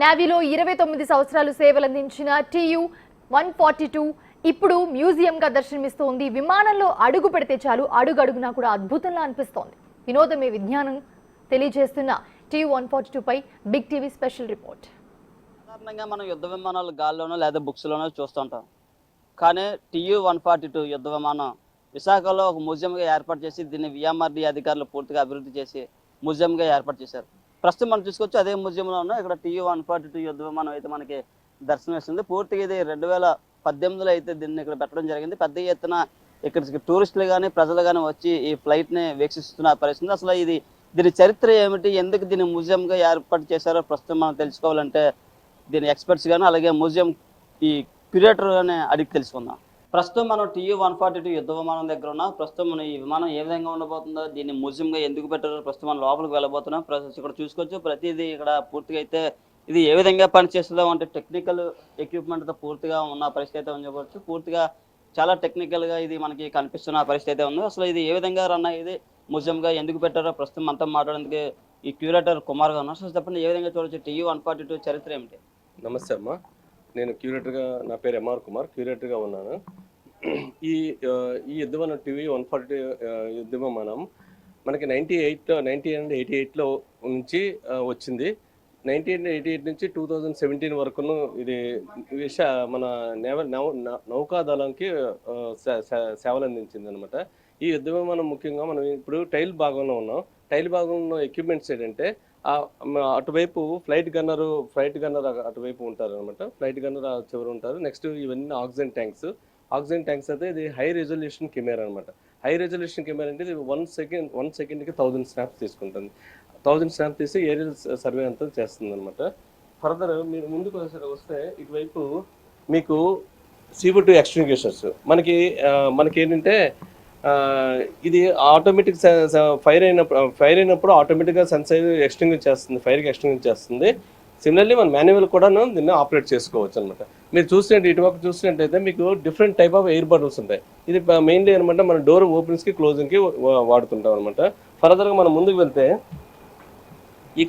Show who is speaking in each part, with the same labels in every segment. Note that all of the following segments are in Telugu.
Speaker 1: నేవీలో 29 సంవత్సరాలు సేవలందించిన TU-142 ఇప్పుడు మ్యూజియంగా దర్శనమిస్తోంది. విమానంలో అడుగు పెడితే చాలు అడుగడుగునా కూడా అద్భుతంలా అనిపిస్తోంది. వినోదమే విజ్ఞానం తెలియజేస్తున్న TU-142 పై బిగ్ టీవీ స్పెషల్ రిపోర్ట్.
Speaker 2: సాధారణంగా మనం యుద్ధ విమానాలు గాల్లోనో లేదా బుక్స్లోనో చూస్తుంటాం. కానీ TU-142 యుద్ధ విమానం విశాఖలో ఒక మ్యూజియంగా ఏర్పాటు చేసి దీన్ని VMRD అధికారులు పూర్తిగా అభివృద్ధి చేసి మ్యూజియంగా ఏర్పాటు చేశారు. ప్రస్తుతం మనం చూసుకోవచ్చు అదే మ్యూజియంలో ఉన్న ఇక్కడ TU-142 యుద్ధ విమానం అయితే మనకి దర్శనమిస్తుంది. పూర్తిగా ఇది 2018లో అయితే దీన్ని ఇక్కడ పెట్టడం జరిగింది. పెద్ద ఎత్తున ఇక్కడికి టూరిస్టులు కానీ ప్రజలు కానీ వచ్చి ఈ ఫ్లైట్ని వీక్షిస్తున్న పరిస్థితి. అసలు దీని చరిత్ర ఏమిటి, ఎందుకు దీన్ని మ్యూజియంగా ఏర్పాటు చేశారో ప్రస్తుతం మనం తెలుసుకోవాలంటే దీని ఎక్స్పర్ట్స్ కానీ అలాగే మ్యూజియం ఈ క్యూరేటర్ కానీ అడిగి తెలుసుకుందాం. ప్రస్తుతం మనం TU-142 యుద్ధ విమానం దగ్గర ఉన్నాం. ప్రస్తుతం మనం ఈ విమానం ఏ విధంగా ఉండబోతుందో, దీన్ని మ్యూజియంగా ఎందుకు పెట్టారో ప్రస్తుతం మనం లోపలికి వెళ్ళబోతున్నాం. ఇక్కడ చూసుకోవచ్చు ప్రతిదీ ఇక్కడ పూర్తిగా అయితే ఇది ఏ విధంగా పనిచేస్తుందో అంటే టెక్నికల్ ఎక్విప్మెంట్తో పూర్తిగా ఉన్న పరిస్థితి అయితే ఉండవచ్చు. పూర్తిగా చాలా టెక్నికల్గా ఇది మనకి కనిపిస్తున్న పరిస్థితి అయితే ఉంది. అసలు ఇది ఏ విధంగా రన్ అయ్యేది, మ్యూజియంగా ఎందుకు పెట్టారో ప్రస్తుతం అంతా మాట్లాడేందుకు ఈ క్యూరేటర్ కుమార్ గారు ఉన్నారు. సో చెప్పండి, ఏ విధంగా చూడవచ్చు TU-142 చరిత్ర ఏమిటి?
Speaker 3: నమస్తే అమ్మ, నేను క్యూరేటర్గా, నా పేరు ఎంఆర్ కుమార్, క్యూరేటర్గా ఉన్నాను. ఈ యుద్ధ విమానం TU-142 యుద్ధ విమానం మనకి 1988లో నుంచి వచ్చింది. 1988 నుంచి 2017 వరకును ఇది మన నౌకాదళంకి సేవలు అందించింది అనమాట. ఈ యుద్ధ విమానం ముఖ్యంగా మనం ఇప్పుడు టైల్ భాగంలో ఉన్నాం. టైల్ భాగంలో ఎక్విప్మెంట్స్ ఏంటంటే అటువైపు ఫ్లైట్ గన్నర్ అటువైపు ఉంటారు అనమాట. ఫ్లైట్ గన్నర్ చివరి ఉంటారు. నెక్స్ట్ ఇవన్నీ ఆక్సిజన్ ట్యాంక్స్ అయితే ఇది హై రెజల్యూషన్ కెమెరా అనమాట. హై రెజల్యూషన్ కెమెరా అంటే ఇది 1 సెకండ్కి 1000 స్నాప్స్ తీసుకుంటుంది. 1000 స్నాప్ తీసి ఏరియల్ సర్వే అంతా చేస్తుంది అనమాట. ఫర్దర్ మీరు ముందుకు వస్తే ఇటువైపు మీకు CO2 ఎక్స్టింగ్విషర్స్ మనకి ఏంటంటే ఇది ఆటోమేటిక్ ఫైర్ అయినప్పుడు ఆటోమేటిక్గా సెన్సర్ ఫైర్కి ఎక్స్టింగ్విష్ చేస్తుంది. సిమిలర్లీ మన మాన్యువల్ కూడా దీన్ని ఆపరేట్ చేసుకోవచ్చు అనమాట. మీరు ఇటువైపు చూసినట్టయితే మీకు different type of air buttons ఉంటాయి. ఇది మెయిన్లీ అనమాట మన డోర్ ఓపెన్స్కి క్లోజింగ్కి వాడుతుంటాం అనమాట. ఫర్దర్గా మనం ముందుకు వెళ్తే ఈ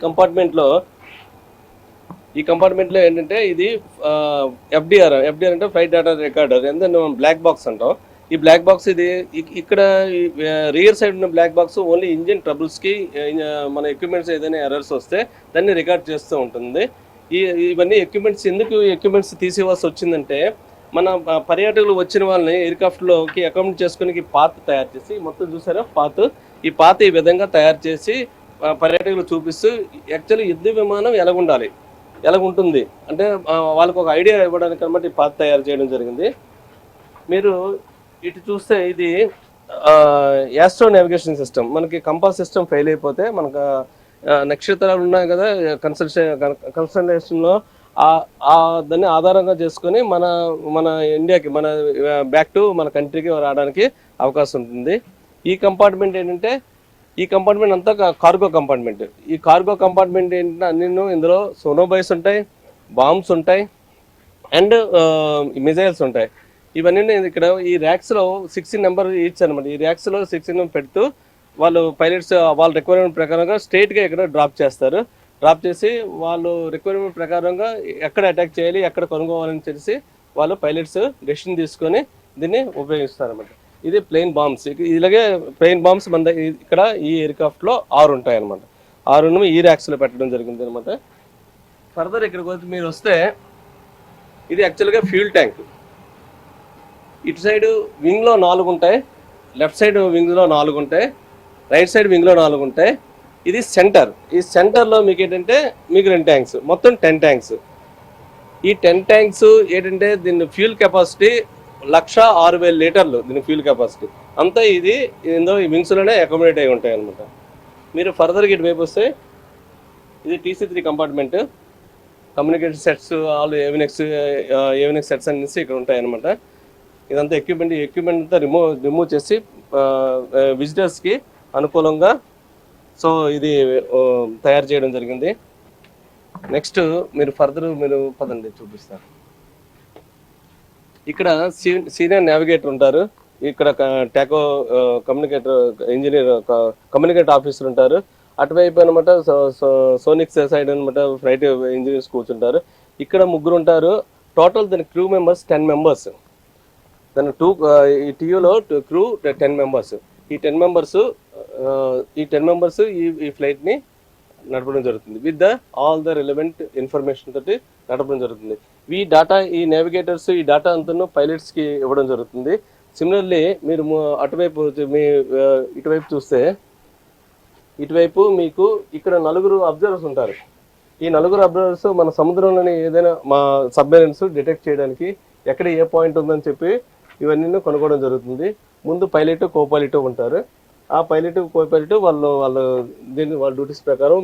Speaker 3: కంపార్ట్మెంట్లో ఏంటంటే ఇది FDR అంటే ఫ్లైట్ డేటా రికార్డర్, ఎందుకంటే మనం బ్లాక్ బాక్స్ అంటాం. ఈ బ్లాక్ బాక్స్ ఇది ఇక్కడ రియర్ సైడ్ ఉన్న బ్లాక్ బాక్స్ ఓన్లీ ఇంజిన్ ట్రబుల్స్కి, మన ఎక్విప్మెంట్స్ ఏదైనా ఎర్రర్స్ వస్తే దాన్ని రికార్డ్ చేస్తూ ఉంటుంది. ఇవన్నీ ఎక్విప్మెంట్స్ తీసేవాల్సి వచ్చిందంటే మన పర్యాటకులు వచ్చిన వాళ్ళని ఎయిర్క్రాఫ్ట్లోకి అకామిడేట్ చేసుకుని పాత్ తయారు చేసి, మొత్తం చూసారా ఈ పాత్ ఈ విధంగా తయారు చేసి పర్యాటకులు చూపిస్తూ యాక్చువల్లీ యుద్ధ విమానం ఎలాగుంటుంది అంటే వాళ్ళకు ఒక ఐడియా ఇవ్వడానికి అనమాట ఈ పాత్ తయారు చేయడం జరిగింది. మీరు ఇటు చూస్తే ఇది యాస్ట్రో నావిగేషన్ సిస్టమ్. మనకి కంపాస్ సిస్టమ్ ఫెయిల్ అయిపోతే మనకు నక్షత్రాలు ఉన్నాయి కదా కన్సల్టేషన్లో, దాన్ని ఆధారంగా చేసుకొని మన ఇండియాకి బ్యాక్ టు మన కంట్రీకి రావడానికి అవకాశం ఉంటుంది. ఈ కంపార్ట్మెంట్ ఏంటంటే ఈ కంపార్ట్మెంట్ అంతా కార్గో కంపార్ట్మెంట్. ఈ కార్గో కంపార్ట్మెంట్ ఏంటంటే అన్ని ఇందులో సోనోబైస్ ఉంటాయి, బాంబ్స్ ఉంటాయి అండ్ మిజైల్స్ ఉంటాయి. ఇవన్నీ ఇక్కడ ఈ ర్యాక్స్లో 16 నెంబర్ ఈచ్ అనమాట. ఈ ర్యాక్స్లో 16 పెడుతూ వాళ్ళు పైలట్స్ వాళ్ళ రిక్వైర్మెంట్ ప్రకారంగా స్ట్రైట్గా ఇక్కడ డ్రాప్ చేస్తారు. డ్రాప్ చేసి వాళ్ళు రిక్వైర్మెంట్ ప్రకారంగా ఎక్కడ అటాక్ చేయాలి, ఎక్కడ కొనుక్కోవాలని తెలిసి వాళ్ళు పైలట్స్ డెసిషన్ తీసుకొని దీన్ని ఉపయోగిస్తారు అనమాట. ఇది ప్లెయిన్ బాంబ్స్. ఇలాగే ప్లెయిన్ బాంబ్స్ మన ఇక్కడ ఈ ఎయిర్క్రాఫ్ట్లో 6 ఉంటాయి అనమాట. 6 ఈ ర్యాక్స్లో పెట్టడం జరిగింది అనమాట. ఫర్దర్ ఇక్కడికి మీరు వస్తే ఇది యాక్చువల్గా ఫ్యూల్ ట్యాంక్. ఇటు సైడ్ వింగ్లో 4 ఉంటాయి, లెఫ్ట్ సైడ్ వింగ్లో 4 ఉంటాయి, రైట్ సైడ్ వింగ్లో 4 ఉంటాయి. ఇది సెంటర్. ఈ సెంటర్లో మీకు ఏంటంటే మీకు 2 ట్యాంక్స్, మొత్తం 10 ట్యాంక్స్. ఈ 10 ట్యాంక్స్ ఏంటంటే దీని ఫ్యూల్ కెపాసిటీ 1,06,000 లీటర్లు. దీని ఫ్యూల్ కెపాసిటీ అంతా ఇందులో ఈ వింగ్స్లోనే అకామిడేట్ అయి ఉంటాయి అనమాట. మీరు ఫర్దర్గా ఇటువైపు వస్తే ఇది TC-3 compartment. Communication sets, all avionics sets అనేసి ఇక్కడ ఉంటాయి అనమాట. ఇదంతా ఎక్విప్మెంట్ అంతా రిమూవ్ చేసి విజిటర్స్కి అనుకూలంగా ఇది తయారు చేయడం జరిగింది. నెక్స్ట్ మీరు పదండి చూపిస్తారు. ఇక్కడ సీనియర్ నావిగేటర్ ఉంటారు, ఇక్కడ Taco communicator engineer communicator officer ఉంటారు. అటువైపు అనమాట సోనిక్స్ సైడ్ అనమాట ఫ్లైట్ ఇంజనీర్స్ కూర్చుంటారు. ఇక్కడ ముగ్గురు ఉంటారు. టోటల్ దాని క్రూ మెంబర్స్ 10 మెంబర్స్. దాని ఈ టీయూలో క్రూ 10 మెంబర్స్. ఈ 10 మెంబర్స్ ఈ ఫ్లైట్ని నడపడం జరుగుతుంది. With all the relevant information తోటి నడపడం జరుగుతుంది. ఈ డేటా, ఈ నావిగేటర్స్, ఈ డేటా అంతా పైలట్స్కి ఇవ్వడం జరుగుతుంది. సిమిలర్లీ మీరు అటువైపు ఇటువైపు చూస్తే, ఇటువైపు మీకు ఇక్కడ 4 అబ్జర్వర్స్ ఉంటారు. ఈ 4 అబ్జర్వర్స్ మన సముద్రంలోని ఏదైనా మా సబ్మెరైన్స్ డిటెక్ట్ చేయడానికి ఎక్కడ ఏ పాయింట్ ఉందని చెప్పి ఇవన్నీ కనుక్కోవడం జరుగుతుంది. ముందు పైలట్, కో పైలట్ ఉంటారు. ఆ పైలట్, కో పైలట్ వాళ్ళ డ్యూటీస్ ప్రకారం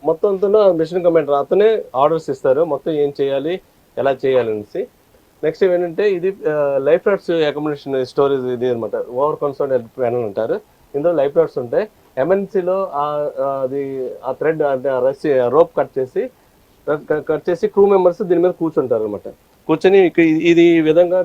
Speaker 3: మొత్తం అంతా మిషన్ కమాండర్ అతనే ఆర్డర్స్ ఇస్తారు, మొత్తం ఏం చేయాలి, ఎలా చేయాలి అనేసి. నెక్స్ట్ ఏంటంటే ఇది లైఫ్ రాడ్స్ అకామిడేషన్ స్టోరేజ్ ఇది అనమాట. ఓవర్ కన్సర్న్ ప్యానల్ అంటారు. ఇందులో లైఫ్ రాడ్స్ ఉంటాయి. ఎమ్ఎన్సీలో అది ఆ థ్రెడ్ అంటే రోప్ కట్ చేసి క్రూ మెంబర్స్ దీని మీద కూర్చుంటారు అనమాట. కూర్చొని ఇది ఈ విధంగా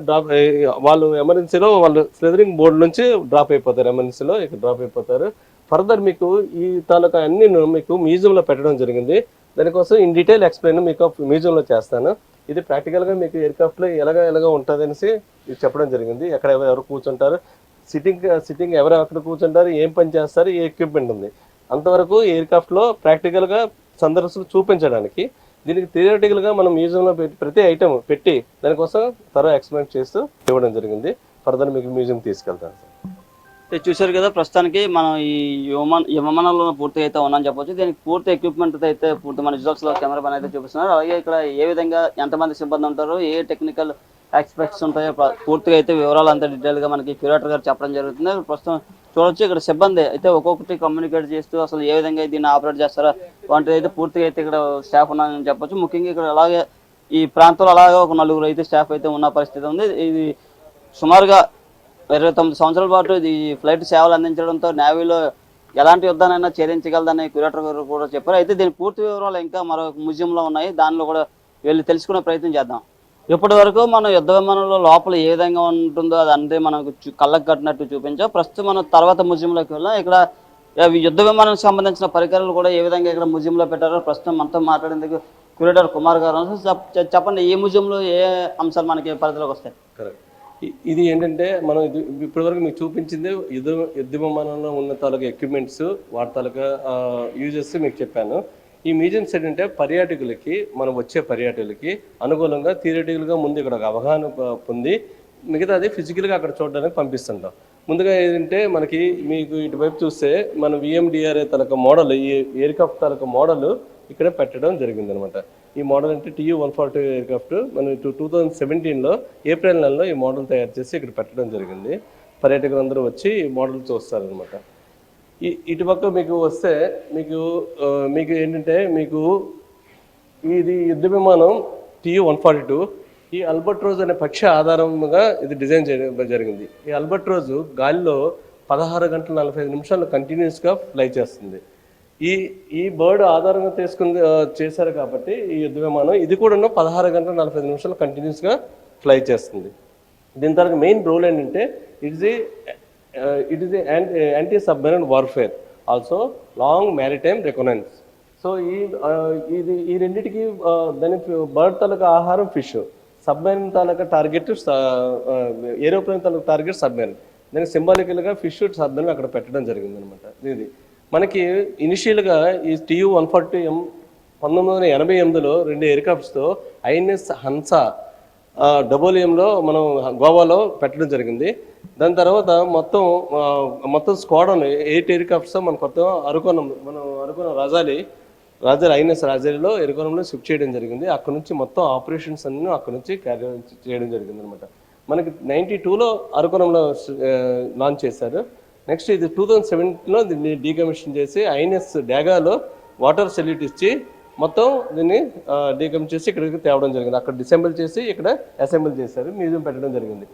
Speaker 3: వాళ్ళు ఎమర్జెన్సీలో వాళ్ళు స్లెదరింగ్ బోర్డు నుంచి డ్రాప్ అయిపోతారు. ఎమర్జెన్సీలో ఇక్కడ డ్రాప్ అయిపోతారు. ఫర్దర్ మీకు ఈ తాలూకా అన్ని మీకు మ్యూజియంలో పెట్టడం జరిగింది. దానికోసం ఇన్ డీటెయిల్ ఎక్స్ప్లెయిన్ మీకు మ్యూజియంలో చేస్తాను. ఇది ప్రాక్టికల్గా మీకు ఎయిర్క్రాఫ్ట్లో ఎలాగ ఉంటుంది అనేసి ఇది చెప్పడం జరిగింది. ఎక్కడ ఎవరు కూర్చుంటారు, సిట్టింగ్ ఎవరు అక్కడ కూర్చుంటారు, ఏం పని చేస్తారు, ఏ ఎక్విప్మెంట్ ఉంది, అంతవరకు ఎయిర్క్రాఫ్ట్లో ప్రాక్టికల్గా సందర్శకులు చూపించడానికి. దీనికి థియరిటికల్గా మనం మ్యూజియంలో ప్రతి ఐటమ్ పెట్టి దానికోసం ఎక్స్ప్లెయిన్ చేస్తూ ఇవ్వడం జరిగింది. ఫర్దర్ మీకు మ్యూజియం తీసుకెళ్తాను సార్.
Speaker 2: చూశారు కదా, ప్రస్తుతానికి మనం ఈ విమానంలో పూర్తిగా అయితే ఉన్నామని చెప్పొచ్చు. దీనికి పూర్తి ఎక్విప్మెంట్ అయితే పూర్తి మన విజువల్స్లో కెమెరా పని అయితే చూపిస్తున్నారు. అలాగే ఇక్కడ ఏ విధంగా ఎంతమంది సిబ్బంది ఉంటారో, ఏ టెక్నికల్ ఆస్పెక్ట్స్ ఉంటాయో పూర్తిగా అయితే వివరాలు అంతా డీటెయిల్గా మనకి క్యూరేటర్ గారు చెప్పడం జరుగుతుంది. ప్రస్తుతం చూడొచ్చు ఇక్కడ సిబ్బంది అయితే ఒక్కొక్కటి కమ్యూనికేట్ చేస్తూ అసలు ఏ విధంగా దీన్ని ఆపరేట్ చేస్తారో వంటిది అయితే పూర్తిగా అయితే ఇక్కడ స్టాఫ్ ఉన్నారని చెప్పొచ్చు. ముఖ్యంగా ఇక్కడ అలాగే ఈ ప్రాంతంలో అలాగే ఒక 4 అయితే స్టాఫ్ అయితే ఉన్న పరిస్థితి ఉంది. ఇది సుమారుగా 29 సంవత్సరాల పాటు ఈ ఫ్లైట్ సేవలు అందించడంతో నేవీలో ఎలాంటి యుద్ధానైనా ఛేదించగలదని క్యూరేటర్ గారు కూడా చెప్పారు. అయితే దీని పూర్తి వివరాలు ఇంకా మరో మ్యూజియంలో ఉన్నాయి, దానిలో కూడా వెళ్ళి తెలుసుకునే ప్రయత్నం చేద్దాం. ఇప్పటి వరకు మనం యుద్ధ విమానంలో లోపల ఏ విధంగా ఉంటుందో అది అంటే మనకు కళ్ళకు కట్టినట్టు చూపించాం. ప్రస్తుతం మనం తర్వాత మ్యూజియంలోకి వెళ్ళాం. ఇక్కడ యుద్ధ విమానానికి సంబంధించిన పరికరాలు కూడా ఏ విధంగా ఇక్కడ మ్యూజియంలో పెట్టారో ప్రస్తుతం మనతో మాట్లాడేందుకు క్యూరేటర్ కుమార్ గారు. చెప్పండి, ఈ మ్యూజియంలో ఏ అంశాలు మనకి పరిధిలోకి వస్తాయి?
Speaker 3: కరెక్ట్. ఇది ఏంటంటే మనం ఇప్పటివరకు మీకు చూపించింది యుద్ధ విమానంలో ఉన్న తాలూకా ఎక్విప్మెంట్స్, వాటి తాలూకా యూజెస్ మీకు చెప్పాను. ఈ మ్యూజియంస్ ఏంటంటే మనం వచ్చే పర్యాటకులకి అనుకూలంగా థియరిటికల్గా ముందు ఇక్కడ ఒక అవగాహన పొంది మిగతాది ఫిజికల్గా అక్కడ చూడడానికి పంపిస్తుంటాం. ముందుగా ఏంటంటే మనకి మీకు ఇటువైపు చూస్తే మన VMDRA తాలూకా మోడల్, ఈ ఎయిర్క్రాఫ్ట్ తాలూకా మోడల్ ఇక్కడ పెట్టడం జరిగింది అనమాట. ఈ మోడల్ అంటే TU-142 ఎయిర్క్రాఫ్ట్ మనం 2017లో ఏప్రిల్ నెలలో ఈ మోడల్ తయారు చేసి ఇక్కడ పెట్టడం జరిగింది. పర్యాటకులు అందరూ వచ్చి ఈ మోడల్ చూస్తారనమాట. ఇటుపక్క మీకు వస్తే మీకు ఏంటంటే మీకు ఇది యుద్ధ విమానం TU-142 ఈ అల్బట్రోజ్ అనే పక్షి ఆధారంగా ఇది డిజైన్ చేయడం జరిగింది. ఈ అల్బట్రోజ్ గాలిలో 16 గంటల 45 నిమిషాలు కంటిన్యూస్గా ఫ్లై చేస్తుంది. ఈ బర్డ్ ఆధారంగా చేశారు కాబట్టి ఈ యుద్ధ విమానం ఇది కూడా 16 గంటల 45 నిమిషాలు కంటిన్యూస్గా ఫ్లై చేస్తుంది. దీని తర్వాత మెయిన్ రోల్ ఏంటంటే it is anti submarine warfare, also long maritime reconnaissance. So ఈ రెండింటికి దాని బర్డ్ తాలూకా ఆహారం ఫిష్, సబ్మెరైన్ తాలూకా టార్గెట్ ఏరోప్లేన్ తాలూకా టార్గెట్ సబ్మెరైన్. దానికి సింబాలికల్గా ఫిష్ సబ్మెరైన్ అక్కడ పెట్టడం జరిగింది అనమాట. ఇది మనకి ఇనిషియల్గా ఈ TU-140M 1988లో 2 ఎయిర్క్రాఫ్ట్స్తో INS హన్సా WMలో మనం గోవాలో పెట్టడం జరిగింది. దాని తర్వాత మొత్తం స్క్వాడన్ 8 ఎయిర్క్రాఫ్ట్స్తో మన కొత్త అరుకోనం రాజాలి INS రాజాలిలో ఎరుకోనంలో షిఫ్ట్ చేయడం జరిగింది. అక్కడ నుంచి మొత్తం ఆపరేషన్స్ అన్ని అక్కడ నుంచి క్యారీ చేయడం జరిగింది అనమాట. మనకి 92లో అరుకోనంలో లాంచ్ చేశారు. నెక్స్ట్ ఇది 2007లో దీన్ని డీకమిషన్ చేసి INS డాగాలో వాటర్ సెల్యూట్ ఇచ్చి మొత్తం దీన్ని డీకమిషన్ చేసి ఇక్కడికి తేవడం జరిగింది. అక్కడ డిసెంబుల్ చేసి ఇక్కడ అసెంబుల్ చేశారు, మ్యూజియం పెట్టడం జరిగింది.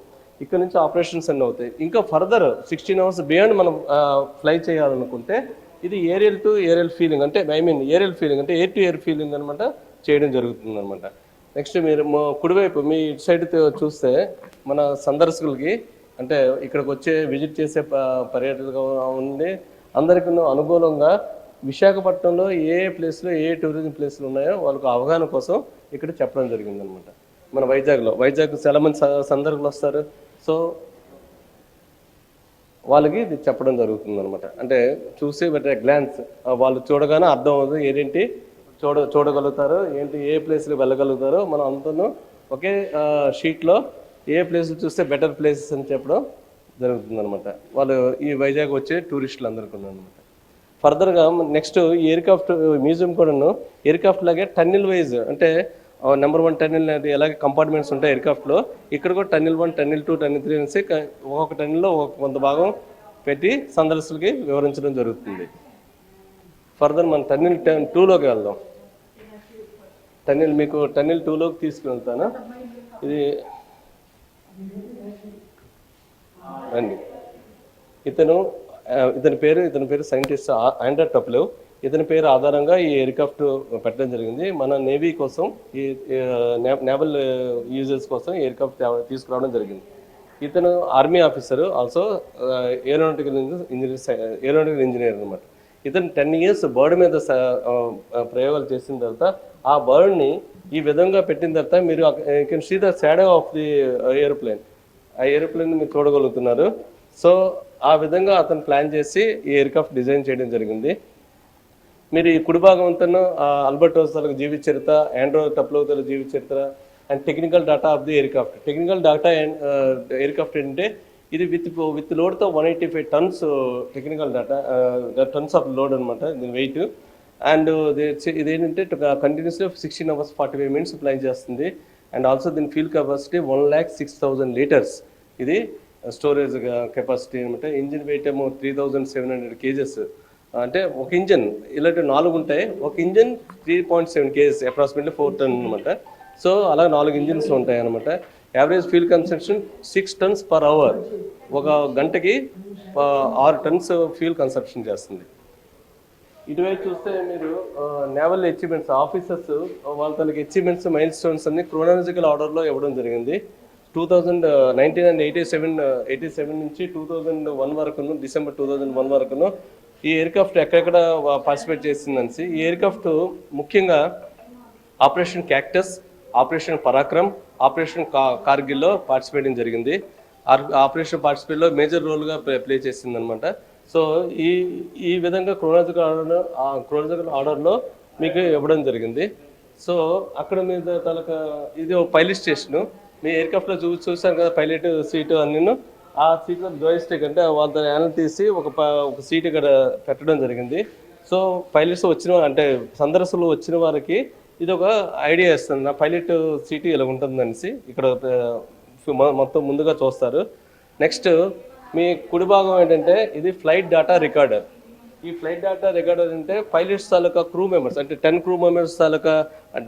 Speaker 3: ఇక్కడ నుంచి ఆపరేషన్స్ అన్నీ అవుతాయి. ఇంకా ఫర్దర్ 16 అవర్స్ బియాండ్ మనం ఫ్లై చేయాలనుకుంటే ఇది ఏరియల్ టు ఏరియల్ ఫీలింగ్ అంటే ఏరియల్ ఫీలింగ్ అంటే ఎయిర్ టు ఎయిర్ ఫీలింగ్ అనమాట చేయడం జరుగుతుంది అనమాట. నెక్స్ట్ మీరు కుడివైపు మీ ఇటు సైడ్ చూస్తే మన సందర్శకులకి అంటే ఇక్కడికి వచ్చే విజిట్ చేసే పర్యాటకులుగా ఉండి అందరికీ అనుకూలంగా విశాఖపట్నంలో ఏ ప్లేస్లో ఏ టూరిజం ప్లేస్లు ఉన్నాయో వాళ్ళకు అవగాహన కోసం ఇక్కడ చెప్పడం జరిగింది అనమాట. మన వైజాగ్ చాలా మంది సందర్భాలు వస్తారు. సో వాళ్ళకి ఇది చెప్పడం జరుగుతుంది అనమాట. అంటే చూసి బట్ గ్లాన్స్ వాళ్ళు చూడగానే అర్థం అవుతుంది ఏంటి చూడగలుగుతారు, ఏంటి ఏ ప్లేస్కి వెళ్ళగలుగుతారో మనం అందరూ ఒకే షీట్లో ఏ ప్లేస్ చూస్తే బెటర్ ప్లేసెస్ అని చెప్పడం జరుగుతుంది అనమాట. వాళ్ళు ఈ వైజాగ్ వచ్చే టూరిస్టులు అందరికీ అనమాట. ఫర్దర్గా నెక్స్ట్ ఈ ఎయిర్క్రాఫ్ట్ మ్యూజియం కూడాను ఎయిర్క్రాఫ్ట్ లాగే టన్నెల్ వైజ్, అంటే నెంబర్ 1 టన్నెల్ ఎలాగే కంపార్ట్మెంట్స్ ఉంటాయి ఎయిర్క్రాఫ్ట్లో, ఇక్కడ కూడా టన్నెల్ 1, టన్నెల్ 2, టన్నెల్ 3 అనేసి ఒక్కొక్క టన్నెల్లో కొంత భాగం పెట్టి సందర్శకులకి వివరించడం జరుగుతుంది. ఫర్దర్ మనం టన్నెల్ 2లోకి వెళ్దాం. మీకు టన్నెల్ 2లోకి తీసుకువెళ్తాను. ఇది రండి. ఇతని పేరు సైంటిస్ట్ ఆండ్రూ టప్లెవ్. ఇతని పేరు ఆధారంగా ఈ ఎయిర్క్రాఫ్ట్ పెట్టడం జరిగింది. మన నేవీ కోసం ఈ నేవల్ యూజర్స్ కోసం ఎయిర్క్రాఫ్ట్ తీసుకురావడం జరిగింది. ఇతను army officer, also aeronautical engineer అనమాట. ఇతను 10 years బర్డ్ మీద ప్రయోగాలు చేసిన తర్వాత ఆ బర్డ్ని ఈ విధంగా పెట్టిన తర్వాత మీరు can see the shadow of the aeroplane, ఆ ఏరోప్లేన్ మీరు చూడగలుగుతున్నారు. సో ఆ విధంగా అతను ప్లాన్ చేసి ఈ ఎయిర్క్రాఫ్ట్ డిజైన్ చేయడం జరిగింది. మీరు ఈ కుడి భాగం అంతా ఆల్బర్ట్ హోసర్ల జీవిత చరిత్ర, ఆండ్రూ టప్లెవ్ జీవిత చరిత్ర and technical data of the aircraft. Technical data aircraft అంటే ఇది విత్ లోడ్తో 185 tons technical data, tons of load అనమాట దీని వెయిట్. అండ్ ఇదేంటంటే కంటిన్యూస్గా 16 hours 45 minutes ఫ్లై చేస్తుంది. అండ్ ఆల్సో దీని ఫ్యూల్ కెపాసిటీ 1,06,000 liters. ఇది స్టోరేజ్ కెపాసిటీ అనమాట. ఇంజిన్ వెయిట్ ఏమో 3,700 kgs. అంటే ఒక ఇంజన్ ఇలాంటి 4 ఉంటాయి, ఒక ఇంజన్ 3.7 kgs, అప్రాక్సిమేట్లీ 4 tons అనమాట. సో అలా 4 ఇంజిన్స్ ఉంటాయి అనమాట. Average fuel consumption 6 tons per hour. ఒక గంటకి 6 tons ఫ్యూల్ కన్సంప్షన్ చేస్తుంది. ఇటువైపు చూస్తే మీరు నేవల్ అచీవ్మెంట్స్, ఆఫీసర్స్ వాళ్ళ తనకి అచీవ్మెంట్స్, మైల్ స్టోన్స్ అన్ని క్రోనాలజికల్ ఆర్డర్లో ఇవ్వడం జరిగింది. 1987 నుంచి 2001 వరకును, December 2001 వరకును ఈ ఎయిర్క్రాఫ్ట్ ఎక్కడెక్కడ పార్టిసిపేట్ చేసిందనేసి. ఈ ఎయిర్క్రాఫ్ట్ ముఖ్యంగా operation cactus, operation Parakram, operation కార్గిల్లో పార్టిసిపేట్ జరిగింది. ఆపరేషన్ పార్టిసిపేట్లో మేజర్ రోల్గా ప్లే చేసింది అనమాట. సో ఈ విధంగా క్రోనాలజికల్ ఆర్డర్లో మీకు ఇవ్వడం జరిగింది. సో అక్కడ మీద ఇది ఒక పైలట్ స్టేషను. మీ ఎయిర్క్రాఫ్ట్లో చూసారు కదా పైలట్ సీటు అన్నీ. ఆ సీట్లో జోయిస్టిక్ అంటే వాళ్ళ యానల్ తీసి ఒక సీట్ ఇక్కడ పెట్టడం జరిగింది. సో పైలట్స్ అంటే సందర్శకులు వచ్చిన వారికి ఇది ఒక ఐడియా ఇస్తుంది, నా పైలట్ సీటు ఇలా ఉంటుందనేసి ఇక్కడ మొత్తం ముందుగా చూస్తారు. నెక్స్ట్ మీ కుడి భాగం ఏంటంటే ఇది ఫ్లైట్ డేటా రికార్డర్. ఈ ఫ్లైట్ డేటా రికార్డర్ అంటే పైలట్స్ తాలూకా క్రూ మెంబర్స్, అంటే 10 crew members తాలూకా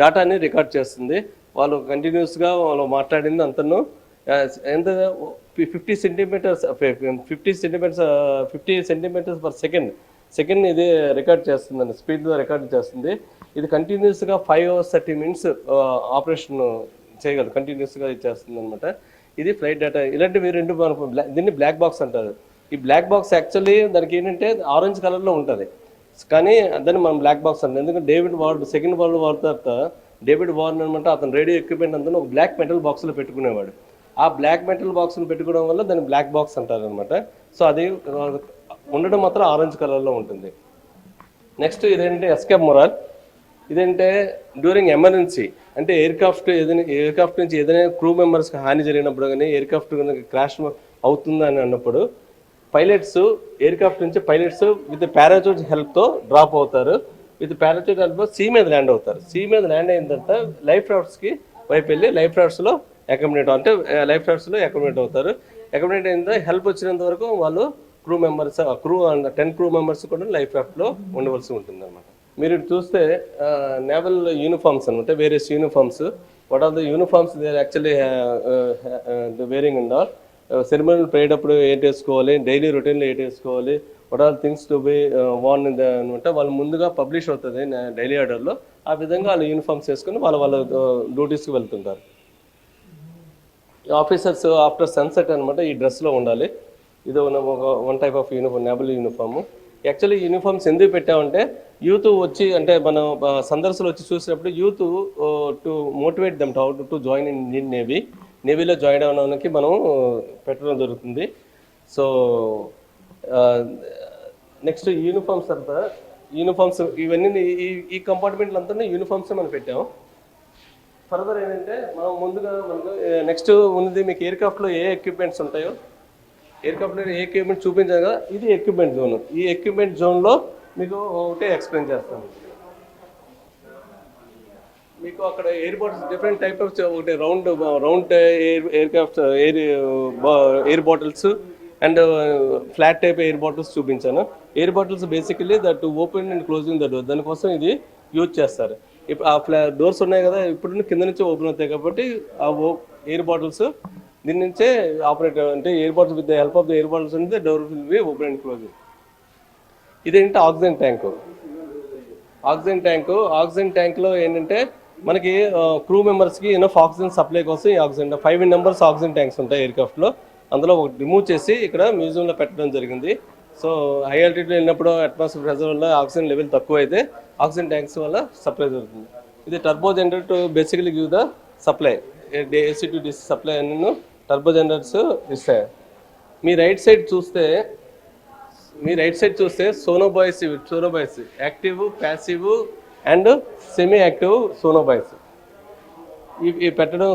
Speaker 3: డేటాని రికార్డ్ చేస్తుంది. వాళ్ళు కంటిన్యూస్గా వాళ్ళు మాట్లాడింది అంతను ఎంత 50 centimeters per second ఇది రికార్డ్ చేస్తుందండి, స్పీడ్లో రికార్డ్ చేస్తుంది. ఇది కంటిన్యూస్గా 5 hours 30 minutes ఆపరేషన్ చేయగలదు, కంటిన్యూస్గా చేస్తుంది అనమాట. ఇది ఫ్లైట్ డేటా. ఇలాంటివి రెండు దీన్ని బ్లాక్ బాక్స్ అంటారు. ఈ బ్లాక్ బాక్స్ యాక్చువల్లీ దానికి ఏంటంటే ఆరెంజ్ కలర్లో ఉంటుంది, కానీ దాన్ని మనం బ్లాక్ బాక్స్ అంటాం. ఎందుకంటే సెకండ్ వరల్డ్ వార్ తర్వాత డేవిడ్ వార్న్ అనమాట అతను రేడియో ఎక్విప్మెంట్ అంతా ఒక బ్లాక్ మెటల్ బాక్స్లో పెట్టుకునేవాడు. ఆ బ్లాక్ మెటల్ బాక్స్ను పెట్టుకోవడం వల్ల దాన్ని బ్లాక్ బాక్స్ అంటారు అనమాట. సో అది ఉండడం మాత్రం ఆరెంజ్ కలర్లో ఉంటుంది. నెక్స్ట్ ఇదేంటంటే ఎస్కేప్ మొరాల్. ఇదంటే డ్యూరింగ్ ఎమర్జెన్సీ, అంటే ఎయిర్క్రాఫ్ట్ నుంచి ఏదైనా క్రూ మెంబర్స్కి హాని జరిగినప్పుడు కానీ ఎయిర్క్రాఫ్ట్ క్రాష్ అవుతుందని అన్నప్పుడు ఎయిర్క్రాఫ్ట్ నుంచి పైలట్స్ విత్ పారాచూట్ హెల్ప్తో డ్రాప్ అవుతారు. విత్ పారాచూట్ హెల్ప్తో సీ మీద ల్యాండ్ అవుతారు. సీ మీద ల్యాండ్ అయిన తర్వాత లైఫ్ రాఫ్ట్స్కి వైపు వెళ్ళి లైఫ్ రాఫ్ట్స్లో అకామిడేట్ అవుతారు. అకామిడేట్ అయిన తర్వాత హెల్ప్ వచ్చినంత వరకు వాళ్ళు క్రూ మెంబర్స్ 10 crew members కూడా లైఫ్ రాఫ్ట్లో ఉండవలసి ఉంటుంది అనమాట. మీరు చూస్తే నేవల్ యూనిఫామ్స్ అనమాట, various uniforms. What are the uniforms they are actually wearing and all. Ceremonial parade అప్పుడు ఏంటి వేసుకోవాలి, డైలీ రొటీన్లో ఏంటి వేసుకోవాలి, what are things to be worn అనమాట. వాళ్ళు ముందుగా పబ్లిష్ అవుతుంది డైలీ ఆర్డర్లో. ఆ విధంగా వాళ్ళు యూనిఫామ్స్ వేసుకొని వాళ్ళ డ్యూటీస్కి వెళ్తుంటారు. ఆఫీసర్స్ ఆఫ్టర్ సన్సెట్ అనమాట ఈ డ్రెస్లో ఉండాలి. ఇది one type of uniform, naval uniform. Actually uniforms ఎందుకు పెట్టామంటే యూత్ వచ్చి అంటే మనం సందర్శనలు వచ్చి చూసినప్పుడు youth to motivate them how to join in Indian నేవీలో జాయిన్ అవ్వడానికి మనం పెట్టడం జరుగుతుంది. సో నెక్స్ట్ యూనిఫామ్స్ అంతా యూనిఫామ్స్ ఇవన్నీ ఈ కంపార్ట్మెంట్లు అంతా యూనిఫామ్స్ మనం పెట్టాము. ఫర్దర్ ఏంటంటే మనం ముందుగా మనకు నెక్స్ట్ ఉన్నది మీకు ఎయిర్క్రాఫ్ట్లో ఏ ఎక్విప్మెంట్స్ ఉంటాయో ఎయిర్క్రాఫ్ట్లో ఏ ఎక్విప్మెంట్ చూపించాను కదా, ఇది ఎక్విప్మెంట్ జోన్. ఈ ఎక్విప్మెంట్ జోన్లో మీకు ఒకటే ఎక్స్ప్లెయిన్ చేస్తాను. మీకు అక్కడ air bottles different type of ఒకటి round aircraft air bottles and flat type air bottles చూపించాను. Air bottles basically that open and closing the door, దానికోసం ఇది యూజ్ చేస్తారు. ఇప్పుడు ఆ డోర్స్ ఉన్నాయి కదా, ఇప్పుడు కింద నుంచి ఓపెన్ అవుతాయి కాబట్టి ఆ ఎయిర్ బాటిల్స్ దీని నుంచే ఆపరేట్ అంటే air bottles with the help of the air bottles అంటే door will be open and closing. ఇదేంటంటే ఆక్సిజన్ ట్యాంకు. ఆక్సిజన్ ట్యాంక్లో ఏంటంటే మనకి క్రూ మెంబర్స్కి ఎనఫ్ ఆక్సిజన్ సప్లై కోసం ఈ ఆక్సిజన్ 5 నెంబర్స్ ఆక్సిజన్ ట్యాంక్స్ ఉంటాయి ఎయిర్క్రాఫ్ట్లో. అందులో ఒకటి రిమూవ్ చేసి ఇక్కడ మ్యూజియంలో పెట్టడం జరిగింది. సో హై ఆల్టిట్యూడ్లో వెళ్ళినప్పుడు అట్మాస్ఫియర్ ప్రెజర్ వల్ల ఆక్సిజన్ లెవెల్ తక్కువ అయితే ఆక్సిజన్ ట్యాంక్స్ వల్ల సప్లై జరుగుతుంది. ఇది turbo generator to basically give the supply AC to DC supply అన్ని టర్బో జనరేటర్స్ ఇస్తాయి. మీ రైట్ సైడ్ చూస్తే sonobuoys active, passive and semi active sonobuoys ఇవి పెట్టడం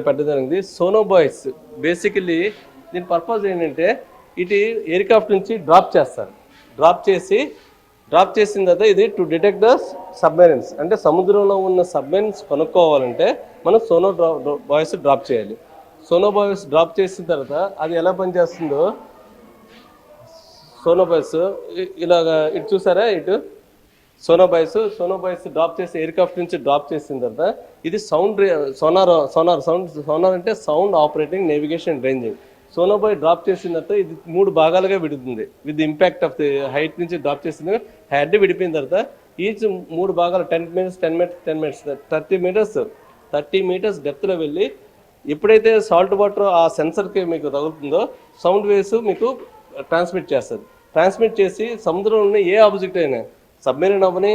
Speaker 3: పెట్టడం జరిగింది. సోనోబాయ్స్ బేసికలీ దీని పర్పస్ ఏంటంటే ఇది ఎయిర్క్రాఫ్ట్ నుంచి డ్రాప్ చేస్తారు. డ్రాప్ చేసిన తర్వాత ఇది టు డిటెక్ట్ ద సబ్మెరైన్స్, అంటే సముద్రంలో ఉన్న సబ్మెరైన్స్ కనుక్కోవాలంటే మనం బాయ్స్ డ్రాప్ చేయాలి. బాయ్స్ డ్రాప్ చేసిన తర్వాత అది ఎలా పనిచేస్తుందో బాయ్స్ ఇలాగా ఇటు చూసారా, ఇటు సోనోబాయ్స్ డ్రాప్ చేసి ఎయిర్క్రాఫ్ట్ నుంచి డ్రాప్ చేసిన తర్వాత ఇది సోనార్ అంటే sound operating navigation ranging. Sonobuoy drop చేసిన తర్వాత ఇది 3 భాగాలుగా విడుతుంది. With impact of the height నుంచి డ్రాప్ చేసిన హెడ్ విడిపోయిన తర్వాత ఈచ్ 3 భాగాలు 10 మీటర్స్ 30 మీటర్స్ డెప్త్లో వెళ్ళి ఎప్పుడైతే సాల్ట్ వాటర్ ఆ సెన్సర్కి మీకు తగులుతుందో సౌండ్ వేవ్స్ మీకు ట్రాన్స్మిట్ చేసి సముద్రంలో ఉన్న ఏ ఆబ్జెక్ట్ అయినా సబ్మెరీన్ అవని,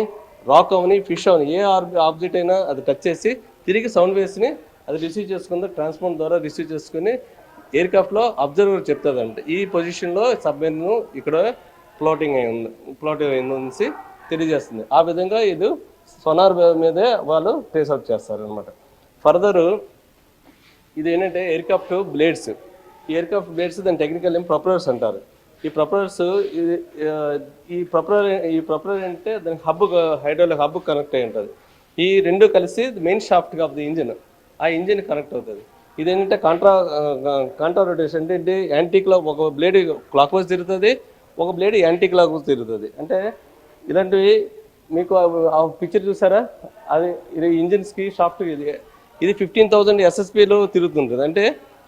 Speaker 3: రాక్ అవని, ఫిష్ అవని ఏ ఆబ్జెక్ట్ అయినా అది టచ్ చేసి తిరిగి సౌండ్ వేవ్స్ని అది రిసీవ్ చేసుకుందో ట్రాన్స్పోర్ట్ ద్వారా రిసీవ్ చేసుకుని ఎయిర్క్రాఫ్ట్లో అబ్జర్వర్ చెప్తుందంటే ఈ పొజిషన్లో సబ్మెరీన్ ఇక్కడ ఫ్లోటింగ్ అయింది తెలియజేస్తుంది. ఆ విధంగా ఇది సోనార్ మీదే వాళ్ళు ట్రేస్ అవుట్ చేస్తారు అనమాట. ఫర్దర్ ఇది ఏంటంటే ఎయిర్క్రాఫ్ట్ బ్లేడ్స్. ఈ ఎయిర్క్రాఫ్ట్ బ్లేడ్స్ దాని టెక్నికల్ నేమ్ ప్రొపెల్లర్స్ అంటారు. ఈ ప్రొపెల్లర్స్ ఈ ప్రొపెల్లర్ అంటే దానికి హైడ్రాలిక్ హబ్ కనెక్ట్ అయి ఉంటుంది. ఈ రెండు కలిసి main shaft of the engine, ఆ ఇంజిన్ కనెక్ట్ అవుతుంది. ఇదేంటంటే కాంట్రా రొటేషన్ అంటే యాంటీ క్లాక్, ఒక బ్లేడ్ క్లాక్ వైజ్ తిరుగుతుంది, ఒక బ్లేడ్ యాంటీ క్లాక్ వైజ్ తిరుగుతుంది. అంటే ఇలాంటివి మీకు ఆ పిక్చర్ చూసారా, అది ఇది ఇంజిన్స్కి షాఫ్ట్ ఇది 15,000 SSPలో తిరుగుతుంటుంది. అంటే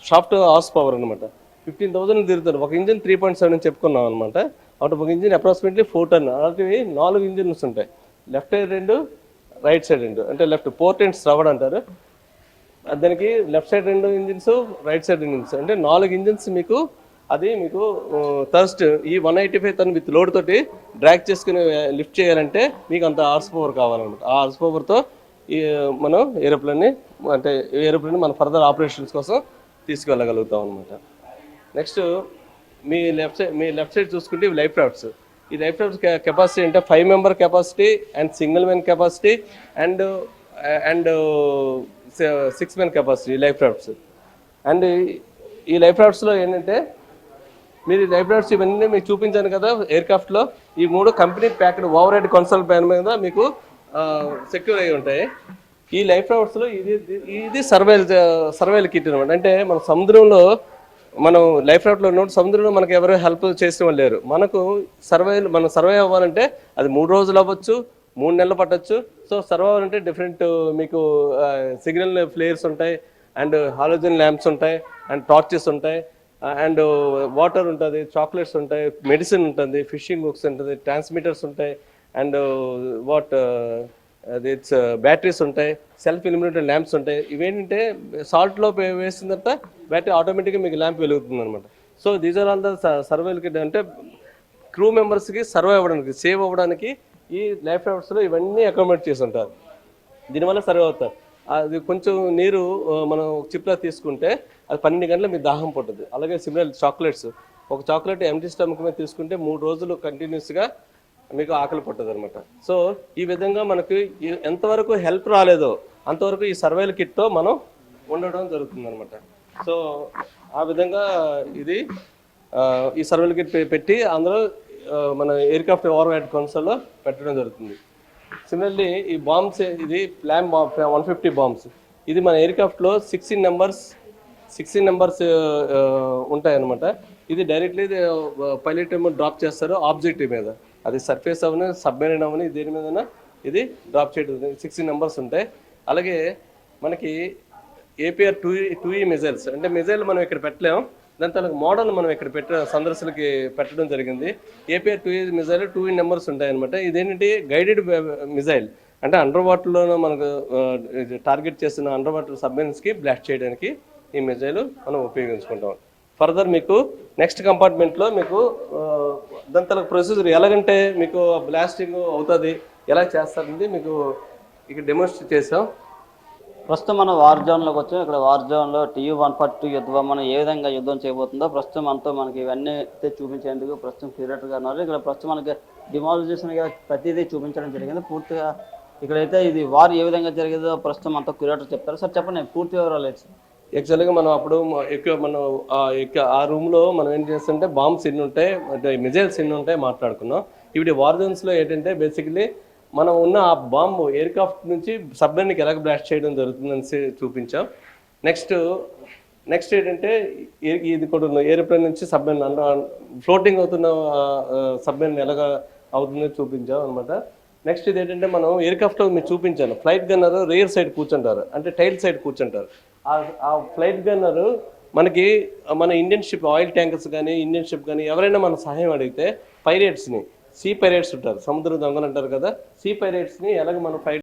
Speaker 3: షాఫ్ట్ హార్స్ పవర్ అనమాట. 15,000 తిరుగుతుంది. ఒక ఇంజిన్ 3.7 అని చెప్పుకున్నాం అనమాట. అటు ఒక ఇంజిన్ అప్రాక్సిమేట్లీ 4 టన్. అలాంటివి 4 ఇంజిన్స్ ఉంటాయి. లెఫ్ట్ సైడ్ 2, రైట్ సైడ్ 2, అంటే లెఫ్ట్ పోర్ట్ అండ్ స్ట్రవడ్ అంటారు. దానికి left side 2 engines, right side 2 engines, అంటే 4 ఇంజిన్స్ మీకు థర్స్ట్ ఈ 185 టన్ విత్ లోడ్ తోటి డ్రాగ్ చేసుకుని లిఫ్ట్ చేయాలంటే మీకు అంత హార్స్ పవర్ కావాలన్నమాట. ఆ హార్స్ పవర్తో మనం ఏరోప్లేన్ని మన ఫర్దర్ ఆపరేషన్స్ కోసం తీసుకెళ్ళగలుగుతాం అనమాట. నెక్స్ట్ మీ లెఫ్ట్ సైడ్ చూసుకుంటే ఇవి లైఫ్ రాఫ్ట్స్. ఈ లైఫ్ రాఫ్ట్స్ కెపాసిటీ అంటే 5 member capacity and single men capacity and 6 men capacity life rafts. And ఈ లైఫ్ రాఫ్ట్స్లో ఏంటంటే మీరు లైఫ్ రాఫ్ట్స్ ఇవన్నీ మీకు చూపించాను కదా ఎయిర్క్రాఫ్ట్లో, ఈ 3 company packed over head console pan మీద మీకు సెక్యూర్ అయి ఉంటాయి. ఈ లైఫ్ రాఫ్ట్స్లో ఇది సర్వైవల్ కిట్ అనమాట. అంటే మన సముద్రంలో మనం లైఫ్ రాఫ్ట్లో ఉన్నప్పుడు సముద్రంలో మనకు ఎవరు హెల్ప్ చేసిన వాళ్ళు లేరు. మనం సర్వైవ్ అవ్వాలంటే అది 3 రోజులు అవ్వచ్చు, 3 నెలలు పట్టచ్చు. సో సర్వైవ్ అవ్వాలంటే డిఫరెంట్ మీకు సిగ్నల్ ఫ్లేయర్స్ ఉంటాయి, అండ్ హాలోజన్ ల్యాంప్స్ ఉంటాయి, అండ్ టార్చెస్ ఉంటాయి, అండ్ వాటర్ ఉంటుంది, చాక్లెట్స్ ఉంటాయి, మెడిసిన్ ఉంటుంది, ఫిషింగ్ బుక్స్ ఉంటుంది, ట్రాన్స్మిటర్స్ ఉంటాయి, అండ్ బ్యాటరీస్ ఉంటాయి, సెల్ఫ్ ఇల్యూమినేటెడ్ ల్యాంప్స్ ఉంటాయి. ఇవేంటంటే సాల్ట్లో వేసిన తర్వాత బ్యాటరీ ఆటోమేటిక్గా మీకు ల్యాంప్ వెలుగుతుంది అనమాట. So these are all the survival kit. అంటే క్రూ మెంబర్స్కి సర్వైవ్ అవ్వడానికి, సేవ్ అవ్వడానికి ఈ లైఫ్ రాఫ్ట్స్లో ఇవన్నీ అకామిడేట్ చేసి ఉంటారు. దీనివల్ల సర్వ్ అవుతారు. అది కొంచెం నీరు మనం చిప్లా తీసుకుంటే అది 12 గంటలు మీకు దాహం పడుతుంది. అలాగే సిమిలర్ చాక్లెట్స్, ఒక చాక్లెట్ ఎంటీ స్టమక్ మీద తీసుకుంటే 3 రోజులు కంటిన్యూస్గా మీకు ఆకలి పట్టదు అనమాట. సో ఈ విధంగా మనకి ఎంతవరకు హెల్ప్ రాలేదో అంతవరకు ఈ సర్వైవల్ కిట్తో మనం ఉండడం జరుగుతుంది అనమాట. సో ఆ విధంగా ఇది ఈ సర్వైవల్ కిట్ పెట్టి అందులో మన ఎయిర్క్రాఫ్ట్ ఓవర్ హెడ్ కన్సోల్లో పెట్టడం జరుగుతుంది. సిమిలర్లీ ఈ బాంబ్స్, ఇది ప్లామ్ బాంబ్ 150 బాంబ్స్, ఇది మన ఎయిర్క్రాఫ్ట్లో 16 నెంబర్స్ ఉంటాయన్నమాట. ఇది డైరెక్ట్లీ పైలట్ ఏమో డ్రాప్ చేస్తారు ఆబ్జెక్టివ్ మీద, అది సర్ఫేస్ అవని సబ్మెరీన్ అవని దేని మీద ఇది డ్రాప్ చేయడం 16 నెంబర్స్ ఉంటాయి. అలాగే మనకి APR 2E మిజైల్స్, అంటే మిజైల్ మనం ఇక్కడ పెట్టలేము, దాని తనకు మోడల్ మనం ఇక్కడ సందర్శకులకి పెట్టడం జరిగింది. APR 2E missile 2E numbers ఉంటాయన్నమాట. ఇదేంటంటే గైడెడ్ మిజైల్, అంటే అండర్ వాటర్లోనూ మనకు టార్గెట్ చేస్తున్న అండర్ వాటర్ సబ్మెరీన్స్కి బ్లాస్ట్ చేయడానికి ఈ మిజైల్ మనం ఉపయోగించుకుంటాం. ఫర్దర్ మీకు నెక్స్ట్ కంపార్ట్మెంట్లో మీకు దాని తనకు ప్రొసీజర్ ఎలాగంటే మీకు బ్లాస్టింగ్ అవుతుంది ఎలా చేస్తారంటే మీకు ఇక్కడ డెమోన్స్ట్రేట్ చేసాం.
Speaker 2: ప్రస్తుతం మనం వార్ జోన్లోకి వచ్చాం. ఇక్కడ వార్ జోన్లో TU-142 యుద్ధ విమానం ఏ విధంగా యుద్ధం చేయబోతుందో ప్రస్తుతం మనతో మనకి ఇవన్నీ చూపించేందుకు ప్రస్తుతం క్యూరేటర్ గారు ఉన్నారు. ఇక్కడ ప్రస్తుతం మనకి డిమాలిజేషన్ ప్రతిదీ చూపించడం జరిగింది పూర్తిగా. ఇక్కడైతే ఇది వార్ ఏ విధంగా జరిగేదో ప్రస్తుతం మనతో క్యూరేటర్ చెప్తారు. సార్ చెప్పండి పూర్తి వివరాలు ఏంటి సార్?
Speaker 3: యాక్చువల్గా మనం అప్పుడు మనం ఆ రూమ్లో మనం ఏం చేస్తుంటే బాంబ్స్ ఎన్ని ఉంటాయి, మిజైల్స్ ఎన్ని ఉంటాయి మాట్లాడుకున్నాం. ఇప్పుడు వార్ జోన్స్లో ఏంటంటే బేసికలీ మనం ఉన్న ఆ బాంబు ఎయిర్క్రాఫ్ట్ నుంచి సబ్మెరీన్కి ఎలాగ బ్లాస్ట్ చేయడం జరుగుతుందని చూపించాం. నెక్స్ట్ ఏంటంటే ఇది కూడా ఏరోప్లేన్ నుంచి సబ్మెరీన్ ఫ్లోటింగ్ అవుతున్న సబ్మెరీన్ ఎలాగ అవుతుందో చూపించాం అనమాట. నెక్స్ట్ ఇది ఏంటంటే మనం ఎయిర్క్రాఫ్ట్లో మీరు చూపించాను, ఫ్లైట్ గన్నర్ రేర్ సైడ్ కూర్చుంటారు, అంటే టైల్ సైడ్ కూర్చుంటారు. ఆ ఫ్లైట్ గన్నర్ మనకి మన ఇండియన్ షిప్ ఆయిల్ ట్యాంకర్స్ కానీ ఇండియన్ షిప్ కానీ ఎవరైనా మన సహాయం అడిగితే పైరేట్స్ని, సీ పైరేట్స్ ఉంటారు, సముద్ర దొంగలు అంటారు కదా, సీ పైరేట్స్ని ఎలాగ మనం ఫైట్